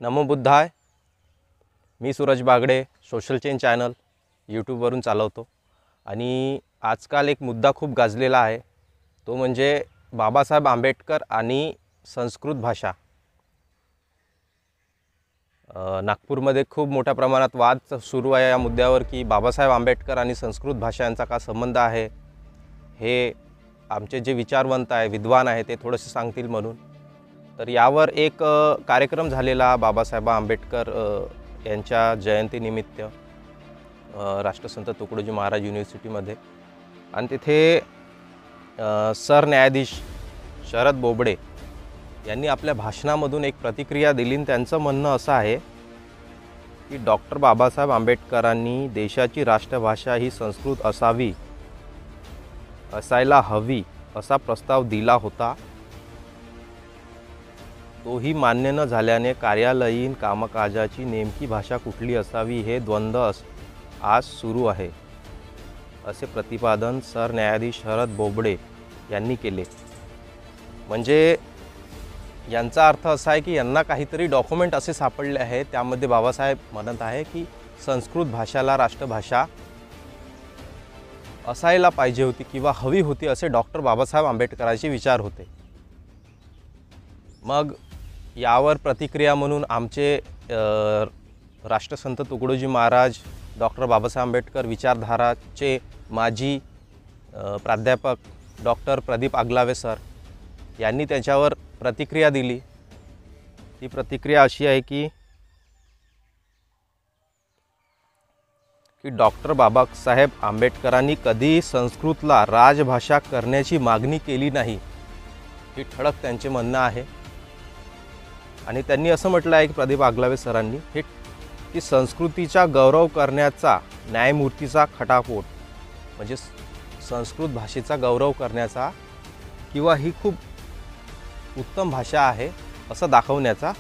नमो बुद्धाय. मी Suraj Bagde social chain channel यूट्यूबवरून चालवतो आणि आजकाल एक मुद्दा खूप गाजलेला आहे, तो म्हणजे बाबासाहेब आंबेडकर आणि संस्कृत भाषा. नागपूरमध्ये खूप मोठ्या प्रमाणात वाद सुरू आहे या मुद्द्यावर की बाबासाहेब आंबेडकर आणि संस्कृत भाषा यांचा का संबंध आहे. हे आमचे जे विचारवंत आहे, विद्वान आहे, ते थोडेसे सांगतील म्हणून. तर यावर एक कार्यक्रम झालेला बाबासाहेब आंबेडकर यांच्या जयंतीनिमित्त राष्ट्रसंत तुकडोजी महाराज युनिव्हर्सिटीमध्ये, आणि तिथे सरन्यायाधीश शरद बोबडे यांनी आपल्या भाषणामधून एक प्रतिक्रिया दिली. त्यांचं म्हणणं असं आहे की डॉक्टर बाबासाहेब आंबेडकरांनी देशाची राष्ट्रभाषा ही संस्कृत असायला हवी असा प्रस्ताव दिला होता. तोही मान्य न झाल्याने कार्यालयीन कामकाजाची नेमकी भाषा कुठली असावी हे द्वंद्व आज सुरू आहे, असे प्रतिपादन सरन्यायाधीश शरद बोबडे यांनी केले. म्हणजे यांचा अर्थ असा आहे की यांना काहीतरी डॉक्युमेंट असे सापडले आहे, त्यामध्ये बाबासाहेब म्हणत आहे की संस्कृत भाषाला राष्ट्रभाषा असायला पाहिजे होती किंवा हवी होती, असे डॉक्टर बाबासाहेब आंबेडकरांचे विचार होते. मग यावर प्रतिक्रिया म्हणून आमचे राष्ट्रसंत तुकडोजी महाराज डॉक्टर बाबासाहेब आंबेडकर विचारधाराचे माजी प्राध्यापक डॉक्टर प्रदीप आगलावे सर यांनी त्याच्यावर प्रतिक्रिया दिली. ती प्रतिक्रिया अशी आहे की डॉक्टर बाबासाहेब आंबेडकरांनी कधी संस्कृतला राजभाषा करण्याची मागणी केली नाही, ही ठळक त्यांचे म्हणणं आहे. आणि त्यांनी असं म्हटलं आहे की प्रदीप आगलावे सरांनी हे की संस्कृतीचा गौरव करण्याचा न्यायमूर्तीचा खटाकोट, म्हणजे संस्कृत भाषेचा गौरव करण्याचा किंवा ही खूप उत्तम भाषा आहे असं दाखवण्याचा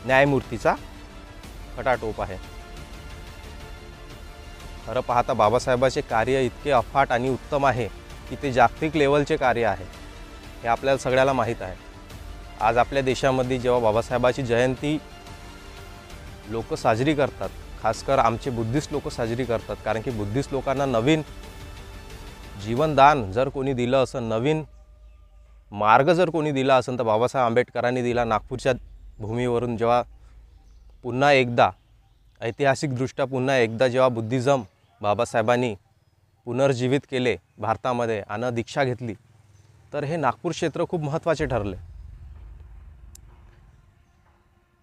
न्यायमूर्तीचा खटाटोप आहे. खरं पाहता बाबासाहेबांचे कार्य इतके अफाट आणि उत्तम आहे की ते जागतिक लेवलचे कार्य आहे, हे आपल्याला सगळ्याला माहीत आहे. आज आपल्या देशामध्ये जेव्हा बाबासाहेबाची जयंती लोक साजरी करतात, खासकर आमचे बुद्धिस्ट लोक साजरी करतात, कारण की बुद्धिस्ट लोकांना नवीन जीवनदान जर कोणी दिलं असं, नवीन मार्ग जर कोणी दिला असेल तर बाबासाहेब आंबेडकरांनी दिला. नागपूरच्या भूमीवरून जेव्हा पुन्हा एकदा ऐतिहासिकदृष्ट्या पुन्हा एकदा जेव्हा बुद्धिझम बाबासाहेबांनी पुनर्जीवित केले भारतामध्ये आणि दीक्षा घेतली, तर हे नागपूर क्षेत्र खूप महत्त्वाचे ठरले.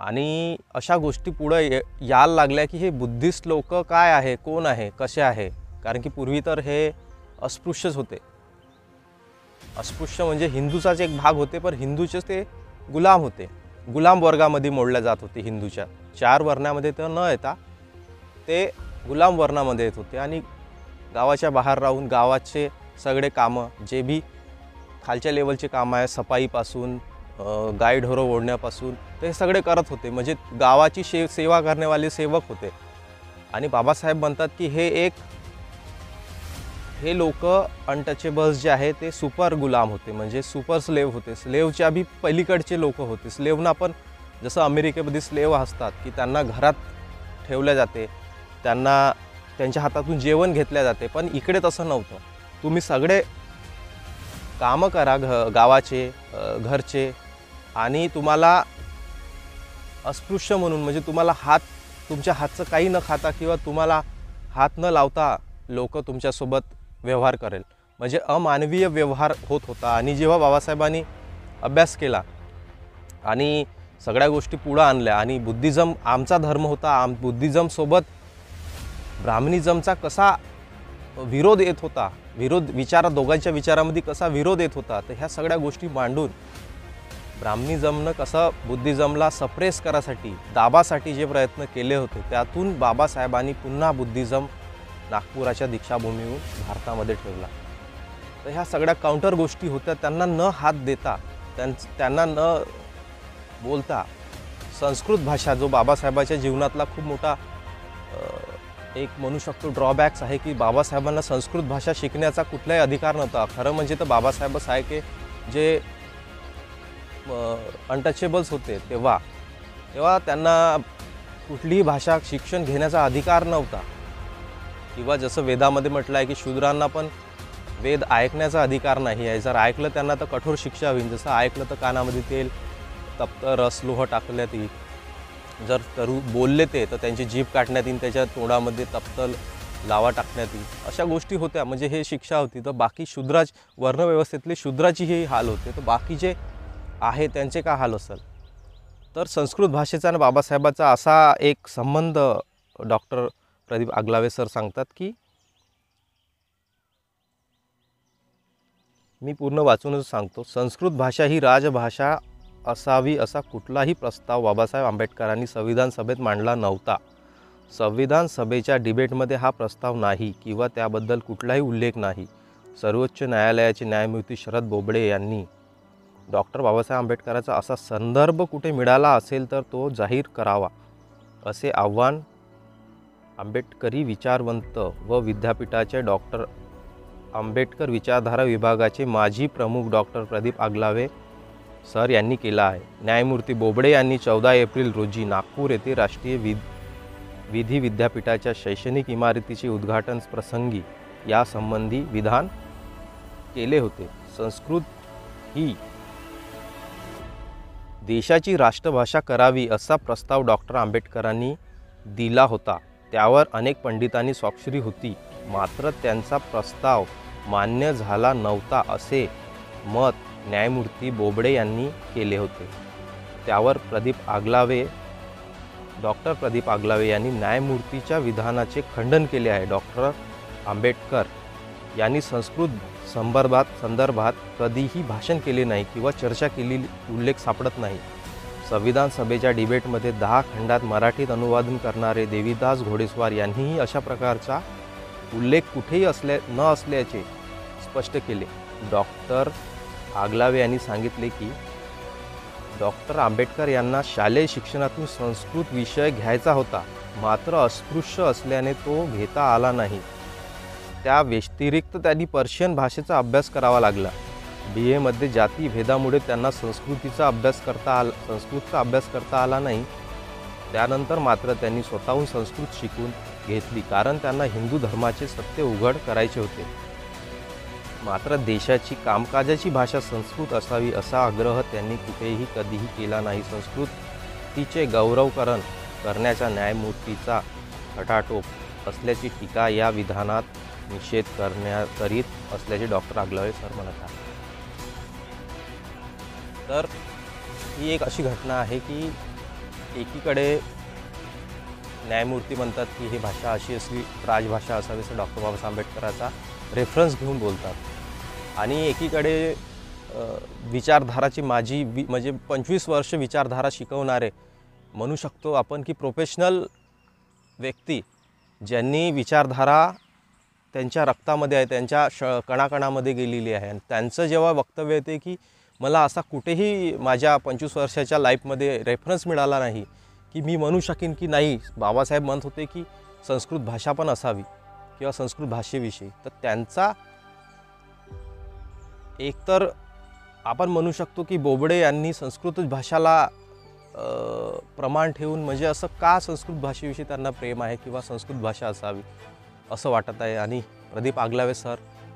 आणि अशा गोष्टी पुढे यायला लागल्या की हे बुद्धिस्ट लोक काय आहे, कोण आहे, कसे आहे. कारण की पूर्वी तर हे अस्पृश्यच होते. अस्पृश्य म्हणजे हिंदूचाच एक भाग होते, पण हिंदूचेच ते गुलाम होते. गुलाम वर्गामध्ये मोडल्या जात होते. हिंदूच्या 4 वर्णामध्ये तर न येता ते गुलाम वर्णामध्ये येत होते. आणि गावाच्या बाहेर राहून गावाचे सगळे कामं, जे बी खालच्या लेवलचे कामं आहे, सफाईपासून गाय ढोरं ओढण्यापासून, ते सगळे करत होते. म्हणजे गावाची सेवा करण्यावाले सेवक होते. आणि बाबासाहेब म्हणतात की हे लोक अनटचेबल्स जे आहे ते सुपर गुलाम होते, म्हणजे सुपर स्लेव होते. स्लेवच्या बी पलीकडचे लोक होते. स्लेवना पण जसं अमेरिकेमध्ये स्लेव असतात की त्यांना घरात ठेवल्या जाते, त्यांना त्यांच्या हातातून जेवण घेतल्या जाते, पण इकडे तसं नव्हतं. तुम्ही सगळे कामं करा गावाचे, घरचे, आणि तुम्हाला अस्पृश्य म्हणून, म्हणजे तुम्हाला तुमच्या हातचं काही न खाता किंवा तुम्हाला हात न लावता लोक तुमच्यासोबत व्यवहार करेल, म्हणजे अमानवीय व्यवहार होत होता. आणि जेव्हा बाबासाहेबांनी अभ्यास केला आणि सगळ्या गोष्टी पुढं आणल्या, आणि बुद्धिझम आमचा धर्म होता, बुद्धिझमसोबत ब्राह्मणिझमचा कसा विरोध येत होता, दोघांच्या विचारामध्ये कसा विरोध येत होता, तर ह्या सगळ्या गोष्टी मांडून ब्राह्मणिझमनं कसं बुद्धिझमला सप्रेस करासाठी, दाबासाठी जे प्रयत्न केले होते, त्यातून बाबासाहेबांनी पुन्हा बुद्धिझम नागपुराच्या दीक्षाभूमीहून भारतामध्ये ठेवला. तर ह्या सगळ्या काउंटर गोष्टी होत्या. त्यांना न हात देता, त्यांना न बोलता संस्कृत भाषा, जो बाबासाहेबाच्या जीवनातला खूप मोठा एक म्हणू शकतो ड्रॉबॅक्स आहे की बाबासाहेबांना संस्कृत भाषा शिकण्याचा कुठलाही अधिकार नव्हता. खरं म्हणजे तर बाबासाहेबच आहे की जे अनटचेबल्स होते तेव्हा तेव्हा त्यांना कुठलीही भाषा शिक्षण घेण्याचा अधिकार नव्हता. किंवा जसं वेदामध्ये म्हटलं आहे की शूद्रांना पण वेद ऐकण्याचा अधिकार नाही आहे. जर ऐकलं त्यांना तर कठोर शिक्षा होईल. जसं ऐकलं तर कानामध्ये तेल, तप्त रस, लोह टाकण्यात येईल. जर बोलले ते तर त्यांची जीभ काढण्यात येईल, त्याच्या तोंडामध्ये तप्त लावा टाकण्यात येईल. अशा गोष्टी होत्या. म्हणजे हे शिक्षा होती. तर बाकी वर्णव्यवस्थेतले शूद्राची ही हाल होते. तर बाकी जे आहे त्यांचे काय हाल असेल. तर संस्कृत भाषेचा आणि बाबासाहेबाचा असा एक संबंध डॉक्टर प्रदीप आगलावे सर सांगतात की, मी पूर्ण वाचूनच सांगतो. संस्कृत भाषा ही राजभाषा असावी असा कुठलाही प्रस्ताव बाबासाहेब आंबेडकरांनी संविधान सभेत मांडला नव्हता. संविधान सभेच्या डिबेटमध्ये हा प्रस्ताव नाही किंवा त्याबद्दल कुठलाही उल्लेख नाही. सर्वोच्च न्यायालयाचे न्यायमूर्ती शरद बोबडे यांनी डॉक्टर बाबासाहेब आंबेडकरांचा असा संदर्भ कुठे मिळाला असेल तर तो जाहीर करावा असे आव्हान आंबेडकरी विचारवंत व विद्यापीठाचे डॉक्टर आंबेडकर विचारधारा विभागाचे माजी प्रमुख डॉक्टर प्रदीप आगलावे सर यांनी केला आहे. न्यायमूर्ती बोबडे यांनी 14 एप्रिल रोजी नागपूर येथे राष्ट्रीय विधी विद्यापीठाच्या शैक्षणिक इमारतीचे उद्घाटन प्रसंगी यासंबंधी विधान केले होते. संस्कृत ही देशाची राष्ट्रभाषा करावी असा प्रस्ताव डॉक्टर आंबेडकरांनी दिला होता. त्यावर अनेक पंडितांनी स्वाक्षरी होती. मात्र त्यांचा प्रस्ताव मान्य झाला नव्हता असे मत न्यायमूर्ती बोबडे यांनी केले होते. त्यावर डॉक्टर प्रदीप आगलावे यांनी न्यायमूर्तीच्या विधानाचे खंडन केले आहे. डॉक्टर आंबेडकर यांनी संस्कृत संदर्भात कधीही भाषण केले नाही किंवा चर्चा केलेली उल्लेख सापडत नाही. संविधान सभेच्या डिबेटमध्ये 10 खंडात मराठीत अनुवादन करणारे देवीदास घोडेस्वार यांनीही अशा प्रकारचा उल्लेख कुठेही न असल्याचे स्पष्ट केले. डॉक्टर आगलावे यांनी सांगितले की डॉक्टर आंबेडकर यांना शालेय शिक्षणातून संस्कृत विषय घ्यायचा होता, मात्र अस्पृश्य असल्याने तो घेता आला नाही. त्या व्यतिरिक्त त्यांनी पर्शियन भाषेचा अभ्यास करावा लागला. BA मध्ये जाती भेदामुळे त्यांना संस्कृतचा अभ्यास करता आला नाही. त्यानंतर मात्र त्यांनी स्वतःहून संस्कृत शिकून घेतली, कारण त्यांना हिंदू धर्माचे सत्य उघड करायचे होते. मात्र देशाची कामकाजाची भाषा संस्कृत असावी असा आग्रह त्यांनी कुठेही कधीही केला नाही. संस्कृतीचे गौरवकरण करण्याच्या न्यायमूर्तीचा खटाटोप असल्याची टीका या विधानात निषेध करीत असल्याचे डॉक्टर आगलावे सर म्हणत आहेत. तर ही एक अशी घटना आहे की एकीकडे न्यायमूर्ती म्हणतात की ही भाषा अशी असली राजभाषा असावी असं डॉक्टर बाबासाहेब आंबेडकरांचा रेफरन्स घेऊन बोलतात, आणि एकीकडे विचारधाराची म्हणजे 25 वर्ष विचारधारा शिकवणारे म्हणू शकतो आपण की प्रोफेशनल व्यक्ती ज्यांनी विचारधारा त्यांच्या रक्तामध्ये आहे, त्यांच्या कणाकणामध्ये गेलेली आहे, आणि त्यांचं जेव्हा वक्तव्य येते की मला असा कुठेही माझ्या 25 वर्षाच्या लाईफमध्ये रेफरन्स मिळाला नाही की मी म्हणू शकेन की नाही बाबासाहेब म्हणत होते की संस्कृत भाषा पण असावी किंवा संस्कृत भाषेविषयी, तर त्यांचा एकतर आपण म्हणू शकतो की बोबडे यांनी संस्कृत भाषाला प्रमाण ठेवून, म्हणजे असं का संस्कृत भाषेविषयी त्यांना प्रेम आहे किंवा संस्कृत भाषा असावी असं वाटत आहे. आणि प्रदीप आगलावे सर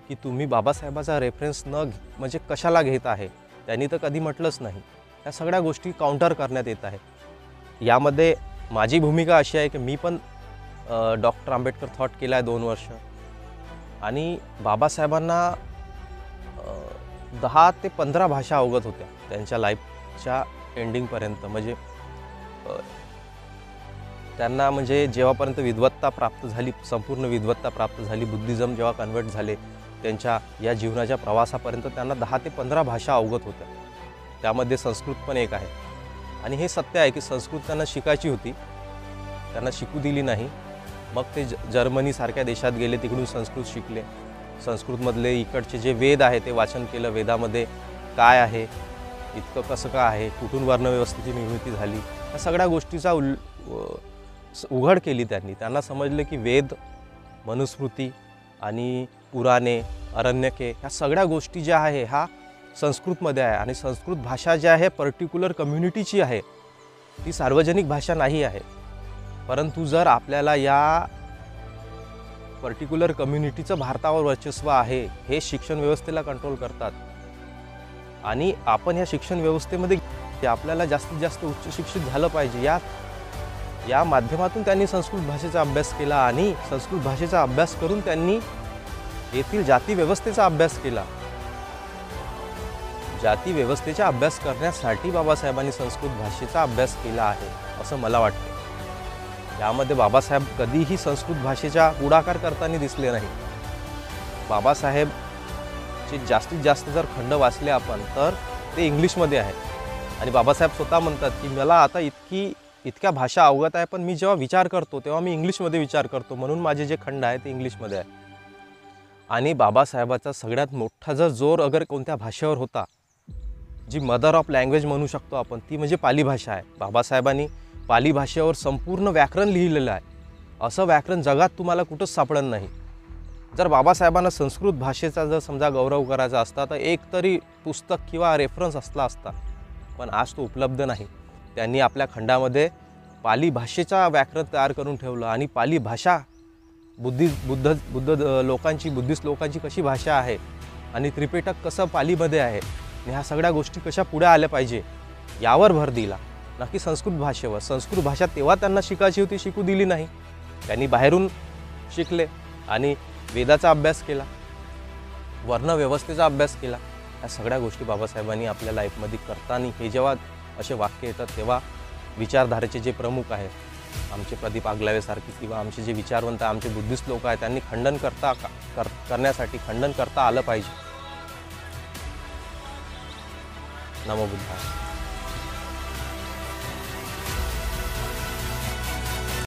की तुम्ही बाबासाहेबाचा रेफरन्स म्हणजे कशाला घेत आहे, त्यांनी तर कधी म्हटलंच नाही. या सगळ्या गोष्टी काउंटर करण्यात येत आहेत. यामध्ये माझी भूमिका अशी आहे की मी पण डॉक्टर आंबेडकर थॉट केला आहे 2 वर्ष, आणि बाबासाहेबांना 10 ते 15 भाषा अवगत होत्या त्यांच्या लाईफच्या एंडिंगपर्यंत. म्हणजे त्यांना म्हणजे जेव्हापर्यंत विद्वत्ता प्राप्त झाली, संपूर्ण विद्वत्ता प्राप्त झाली, बुद्धिझम जेव्हा कन्वर्ट झाले, त्यांच्या या जीवनाच्या प्रवासापर्यंत त्यांना 10 ते 15 भाषा अवगत होत्या. त्यामध्ये संस्कृत पण एक आहे. आणि हे सत्य आहे की संस्कृत त्यांना शिकायची होती, त्यांना शिकू दिली नाही. मग ते जर्मनीसारख्या देशात गेले, तिकडून संस्कृत शिकले. संस्कृतमधले इकडचे जे वेद आहे ते वाचन केलं. वेदामध्ये काय आहे, इतकं कसं काय आहे, कुठून वर्णव्यवस्थेची निर्मिती झाली, या सगळ्या गोष्टीचा उघड केली त्यांनी. त्यांना समजलं की वेद, मनुस्मृती आणि पुराणे, अरण्यके ह्या सगळ्या गोष्टी ज्या आहे ह्या संस्कृतमध्ये आहे, आणि संस्कृत भाषा जी आहे पर्टिक्युलर कम्युनिटीची आहे. ती सार्वजनिक भाषा नाही आहे. परंतु जर आपल्याला या पर्टिक्युलर कम्युनिटीचं भारतावर वर्चस्व आहे, हे शिक्षण व्यवस्थेला कंट्रोल करतात आणि आपण या शिक्षण व्यवस्थेमध्ये आपल्याला जास्तीत जास्त उच्च शिक्षित झालं पाहिजे. या माध्यमातून त्यांनी संस्कृत भाषेचा अभ्यास केला आणि संस्कृत भाषेचा अभ्यास करून त्यांनी येथील जाती व्यवस्थेचा अभ्यास केला. जाती व्यवस्थेचा अभ्यास करण्यासाठी बाबासाहेबांनी संस्कृत भाषेचा अभ्यास केला आहे असं मला वाटते. यामध्ये बाबासाहेब कधीही संस्कृत भाषेचा पुढाकार करताना दिसले नाही. बाबासाहेबचे जास्तीत जास्त जर खंड वाचले आपण तर ते इंग्लिशमध्ये आहे आणि बाबासाहेब स्वतः म्हणतात की मला आता इतक्या भाषा अवगत आहे, पण मी जेव्हा विचार करतो तेव्हा मी इंग्लिशमध्ये विचार करतो, म्हणून माझे जे खंड आहे ते इंग्लिशमध्ये आहे. आणि बाबासाहेबाचा सगळ्यात मोठा जर जोर अगर कोणत्या भाषेवर होता, जी मदर ऑफ लँग्वेज म्हणू शकतो आपण, ती म्हणजे पाली भाषा आहे. बाबासाहेबांनी पाली भाषेवर संपूर्ण व्याकरण लिहिलेलं आहे. असं व्याकरण जगात तुम्हाला कुठंच सापडत नाही. जर बाबासाहेबांना संस्कृत भाषेचा जर समजा गौरव करायचा असता तर एक तरी पुस्तक किंवा रेफरन्स असला, पण आज तो उपलब्ध नाही. त्यांनी आपल्या खंडामध्ये पाली भाषेचा व्याकरण तयार करून ठेवलं आणि पाली भाषा बुद्धिस्ट लोकांची कशी भाषा आहे आणि त्रिपिटक कसं पालीमध्ये आहे आणि ह्या सगळ्या गोष्टी कशा पुढे आल्या पाहिजे यावर भर दिला, नक्की संस्कृत भाषेवर. संस्कृत भाषा तेव्हा त्यांना शिकायची होती, शिकू दिली नाही. त्यांनी बाहेरून शिकले आणि वेदाचा अभ्यास केला, वर्णव्यवस्थेचा अभ्यास केला. ह्या सगळ्या गोष्टी बाबासाहेबांनी आपल्या लाईफमध्ये करताना हे जेव्हा असे वाक्य येतात तेव्हा विचारधारेचे जे प्रमुख आहेत, आमचे प्रदीप आगलावेसारखे किंवा आमचे जे विचारवंत आमचे बुद्धिस्ट लोक आहेत, त्यांनी खंडन करता आलं पाहिजे. नमो बुद्धाय.